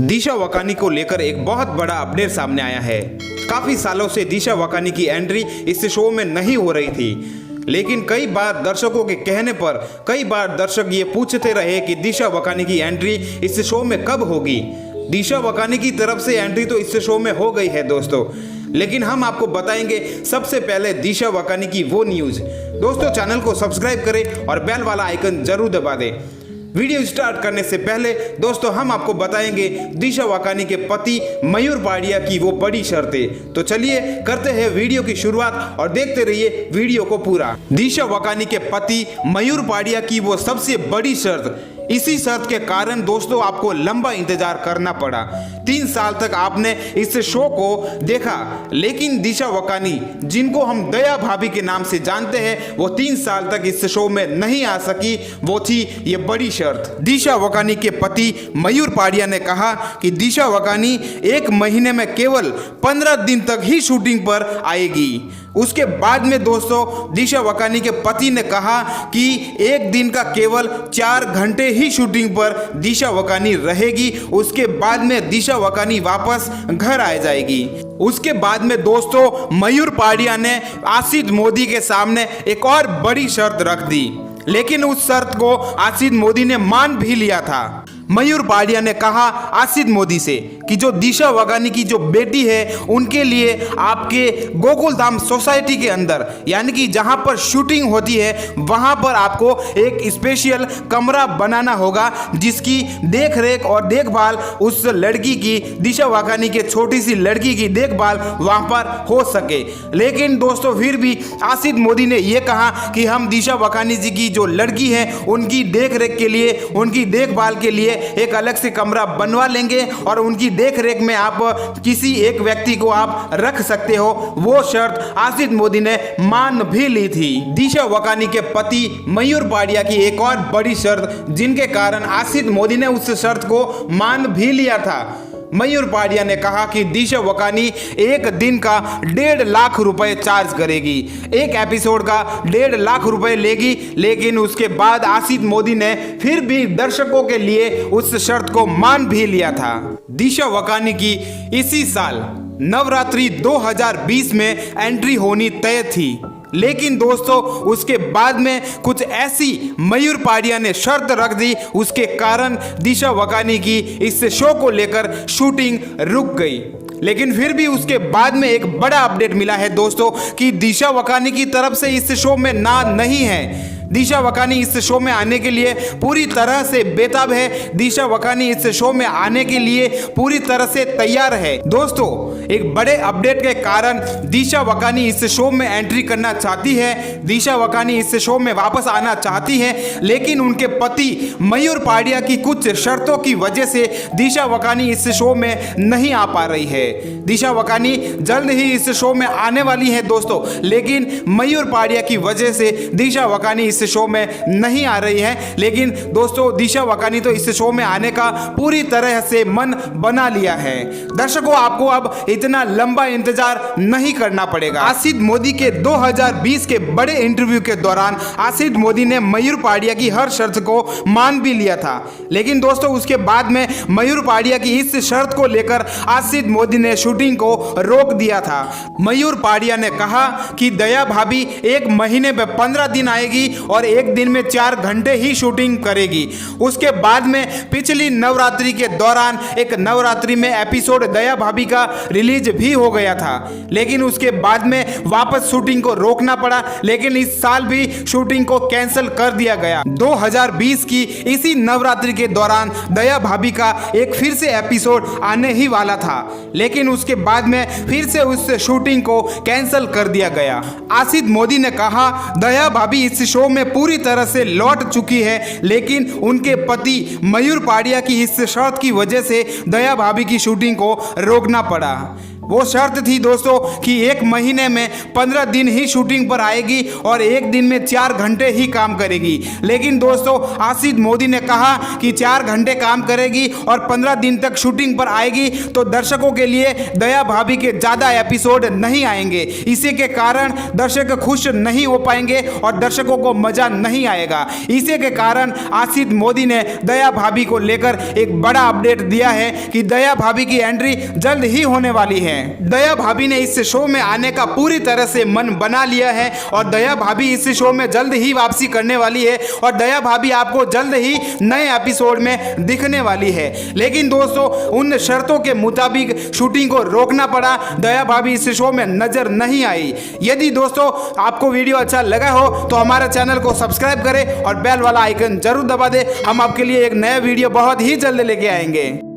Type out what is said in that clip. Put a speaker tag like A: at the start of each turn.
A: दिशा वकानी को लेकर एक बहुत बड़ा अपडेट सामने आया है। काफी सालों से दिशा वकानी की एंट्री इस शो में नहीं हो रही थी, लेकिन कई बार दर्शकों के कहने पर कई बार दर्शक ये पूछते रहे कि दिशा वकानी की एंट्री इस शो में कब होगी। दिशा वकानी की तरफ से एंट्री तो इस शो में हो गई है दोस्तों, लेकिन हम आपको बताएंगे सबसे पहले दिशा वकानी की वो न्यूज़। दोस्तों चैनल को सब्सक्राइब करें और बेल वाला आइकन जरूर दबा दें। वीडियो स्टार्ट करने से पहले दोस्तों हम आपको बताएंगे दिशा वकानी के पति मयूर पाडिया की वो बड़ी शर्तें। तो चलिए करते हैं वीडियो की शुरुआत और देखते रहिए वीडियो को पूरा। दिशा वकानी के पति मयूर पाडिया की वो सबसे बड़ी शर्त, इसी शर्त के कारण दोस्तों आपको लंबा इंतजार करना पड़ा। 3 साल तक आपने इस शो को देखा, लेकिन दिशा वकानी जिनको हम दया भाभी के नाम से जानते हैं वो 3 साल तक इस शो में नहीं आ सकी। वो थी ये बड़ी शर्त। दिशा वकानी के पति मयूर पाडिया ने कहा कि दिशा वकानी 1 महीने में केवल 15 दिन तक ही शूटिंग पर आएगी। उसके बाद में दोस्तों दिशा वकानी के पति ने कहा कि 1 दिन का केवल 4 घंटे ही शूटिंग पर दिशा वकानी रहेगी। उसके बाद में दिशा वकानी वापस घर आ जाएगी। उसके बाद में दोस्तों मयूर पाडिया ने आसिफ मोदी के सामने एक और बड़ी शर्त रख दी, लेकिन उस शर्त को आसिफ मोदी ने मान भी लिया था। मयूर पाडिया ने कहा आसिफ मोदी से कि जो दिशा वकानी की जो बेटी है उनके लिए आपके गोकुल धाम सोसाइटी के अंदर, यानी कि जहां पर शूटिंग होती है वहां पर आपको एक स्पेशल कमरा बनाना होगा, जिसकी देख रेख और देखभाल उस लड़की की, दिशा वकानी के छोटी सी लड़की की देखभाल वहां पर हो सके। लेकिन दोस्तों फिर भी आसिफ मोदी ने यह कहा कि हम दिशा वकानी जी की जो लड़की है उनकी देख रेख के लिए, उनकी देखभाल के लिए एक अलग से कमरा बनवा लेंगे और उनकी देखरेख में आप किसी एक व्यक्ति को आप रख सकते हो। वो शर्त आसिफ मोदी ने मान भी ली थी। दिशा वकानी के पति मयूर पाडिया की एक और बड़ी शर्त, जिनके कारण आसिफ मोदी ने उस शर्त को मान भी लिया था। मयूर पाडिया ने कहा कि दिशा वकानी 1 दिन का 1.5 लाख रुपए चार्ज करेगी, एक एपिसोड का 1.5 लाख रुपए लेगी। लेकिन उसके बाद आसिफ मोदी ने फिर भी दर्शकों के लिए उस शर्त को मान भी लिया था। दिशा वकानी की इसी साल नवरात्रि 2020 में एंट्री होनी तय थी, लेकिन दोस्तों उसके बाद में कुछ ऐसी मयूर पाडिया ने शर्त रख दी, उसके कारण दिशा वकानी की इस शो को लेकर शूटिंग रुक गई। लेकिन फिर भी उसके बाद में एक बड़ा अपडेट मिला है दोस्तों कि दिशा वकानी की तरफ से इस शो में ना नहीं है। दिशा वकानी इस शो में आने के लिए पूरी तरह से बेताब है। दिशा वकानी इस शो में आने के लिए पूरी तरह से तैयार है। दोस्तों एक बड़े अपडेट के कारण दिशा वकानी इस शो में एंट्री करना चाहती है, दिशा वकानी इस शो में वापस आना चाहती है, लेकिन उनके पति मयूर पाडिया की कुछ शर्तों की वजह से दिशा वकानी इस शो में नहीं आ पा रही है। दिशा वकानी जल्द ही इस शो में आने वाली है दोस्तों, लेकिन मयूर पाडिया की वजह से दिशा वकानी इस शो में नहीं आ रही है। लेकिन दोस्तों दिशा वकानी तो इस शो में आने का पूरी तरह से मन बना लिया है। दर्शकों आपको अब इतना लंबा इंतजार नहीं करना पड़ेगा। आसिफ मोदी के 2020 के बड़े इंटरव्यू के दौरान आसिफ मोदी ने मयूर पाडिया की हर शर्त को मान भी लिया था, लेकिन दोस्तों उसके बाद में मयूर पाडिया की इस शर्त को लेकर आसिफ मोदी ने शूटिंग को रोक दिया था। मयूर पाडिया ने कहा कि दया भाभी 1 महीने में 15 दिन आएगी और 1 दिन में 4 घंटे ही शूटिंग करेगी। उसके बाद में पिछली नवरात्रि के दौरान एक नवरात्रि में एपिसोड दया भाभी का रिलीज भी हो गया था, लेकिन उसके बाद में वापस शूटिंग को रोकना पड़ा। लेकिन इस साल भी शूटिंग को कैंसिल कर दिया गया। 2020 की इसी नवरात्रि के दौरान दया भाभी का एक फिर से एपिसोड आने ही वाला था, लेकिन उसके बाद में फिर से उस शूटिंग को कैंसिल कर दिया गया। आसिफ मोदी ने कहा दया भाभी इस शो में पूरी तरह से लौट चुकी है, लेकिन उनके पति मयूर पाडिया की इस शर्त की वजह से दया भाभी की शूटिंग को रोकना पड़ा। वो शर्त थी दोस्तों कि 1 महीने में 15 दिन ही शूटिंग पर आएगी और 1 दिन में 4 घंटे ही काम करेगी। लेकिन दोस्तों आसिफ मोदी ने कहा कि 4 घंटे काम करेगी और 15 दिन तक शूटिंग पर आएगी, तो दर्शकों के लिए दया भाभी के ज़्यादा एपिसोड नहीं आएंगे। इसी के कारण दर्शक खुश नहीं हो पाएंगे और दर्शकों को मजा नहीं आएगा। इसी के कारण आसिफ मोदी ने दया भाभी को लेकर एक बड़ा अपडेट दिया है कि दया भाभी की एंट्री जल्द ही होने वाली है। दया भाभी ने इस शो में आने का पूरी तरह से मन बना लिया है और दया भाभी इस शो में जल्द ही वापसी करने वाली है और दया भाभी आपको जल्द ही नए एपिसोड में दिखने वाली है। लेकिन दोस्तों उन शर्तों के मुताबिक शूटिंग को रोकना पड़ा, दया भाभी इस शो में नजर नहीं आई। यदि दोस्तों आपको वीडियो अच्छा लगा हो तो हमारे चैनल को सब्सक्राइब करें और बेल वाला आइकन जरूर दबा दें। हम आपके लिए एक नया वीडियो बहुत ही जल्द लेके आएंगे।